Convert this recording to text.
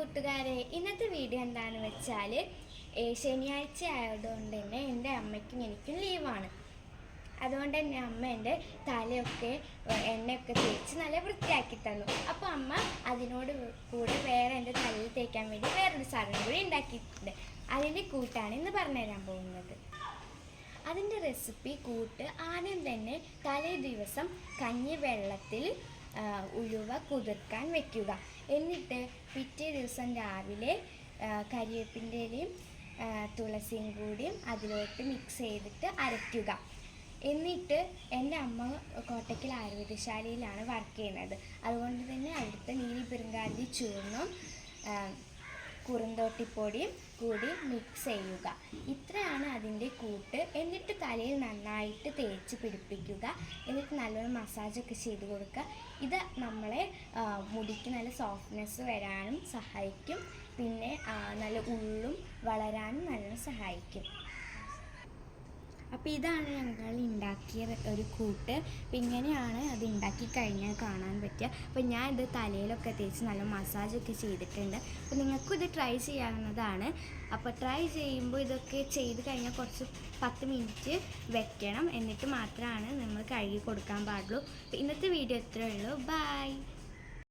കൂട്ടുകാരെ, ഇന്നത്തെ വീഡിയോ എന്താണെന്ന് വെച്ചാൽ ശനിയാഴ്ച ആയതുകൊണ്ട് തന്നെ എൻ്റെ അമ്മയ്ക്കും എനിക്കും ലീവാണ്. അതുകൊണ്ട് തന്നെ അമ്മ എൻ്റെ തലയൊക്കെ എണ്ണയൊക്കെ തേച്ച് നല്ല വൃത്തിയാക്കി തന്നു. അപ്പോൾ അമ്മ അതിനോട് കൂടെ വേറെ എൻ്റെ തലയിൽ തേക്കാൻ വേണ്ടി വേറൊരു സാധനം കൂടി ഉണ്ടാക്കിയിട്ടുണ്ട്. അതിൻ്റെ കൂട്ടാണ് ഇന്ന് പറഞ്ഞുതരാൻ പോകുന്നത്. അതിൻ്റെ റെസിപ്പി കൂട്ട് ആദ്യം തന്നെ തലേ ദിവസം കഞ്ഞി വെള്ളത്തിൽ ഉലുവ കുതിർക്കാൻ വെക്കുക. എന്നിട്ട് പിറ്റേ ദിവസം രാവിലെ കരിവേപ്പിൻ്റെയും തുളസിയും കൂടിയും അതിലോട്ട് മിക്സ് ചെയ്തിട്ട് അരയ്ക്കുക. എന്നിട്ട് എൻ്റെ അമ്മ കോട്ടയ്ക്കൽ ആയുർവേദശാലയിലാണ് വർക്ക് ചെയ്യുന്നത്. അതുകൊണ്ട് തന്നെ അവിടുത്തെ നീലി പെരുങ്കാലി ചൂർണം കുറുന്തോട്ടിപ്പൊടിയും കൂടി മിക്സ് ചെയ്യുക. ഇത്രയാണ് അതിൻ്റെ കൂട്ട്. എന്നിട്ട് തലയിൽ നന്നായിട്ട് തേച്ച് പിടിപ്പിക്കുക. എന്നിട്ട് നല്ലോണം മസാജൊക്കെ ചെയ്ത് കൊടുക്കുക. ഇത് നമ്മളെ മുടിക്ക് നല്ല സോഫ്റ്റ്നെസ് വരാനും സഹായിക്കും. പിന്നെ നല്ല ഉള്ളും വളരാനും നല്ലോണം സഹായിക്കും. അപ്പോൾ ഇതാണ് ഞങ്ങൾ ഉണ്ടാക്കിയ ഒരു കൂട്ട്. അപ്പം ഇങ്ങനെയാണ് അത് ഉണ്ടാക്കി കഴിഞ്ഞാൽ കാണാൻ പറ്റുക. അപ്പോൾ ഞാൻ ഇത് തലയിലൊക്കെ തേച്ച് നല്ല മസാജൊക്കെ ചെയ്തിട്ടുണ്ട്. അപ്പോൾ നിങ്ങൾക്കും ഇത് ട്രൈ ചെയ്യാവുന്നതാണ്. അപ്പോൾ ട്രൈ ചെയ്യുമ്പോൾ ഇതൊക്കെ ചെയ്ത് കഴിഞ്ഞാൽ കുറച്ച് 10 മിനിറ്റ് വെക്കണം. എന്നിട്ട് മാത്രമാണ് നമ്മൾ കഴുകി കൊടുക്കാൻ പാടുള്ളൂ. അപ്പോൾ ഇന്നത്തെ വീഡിയോ ഇത്രയേ ഉള്ളൂ. ബൈ.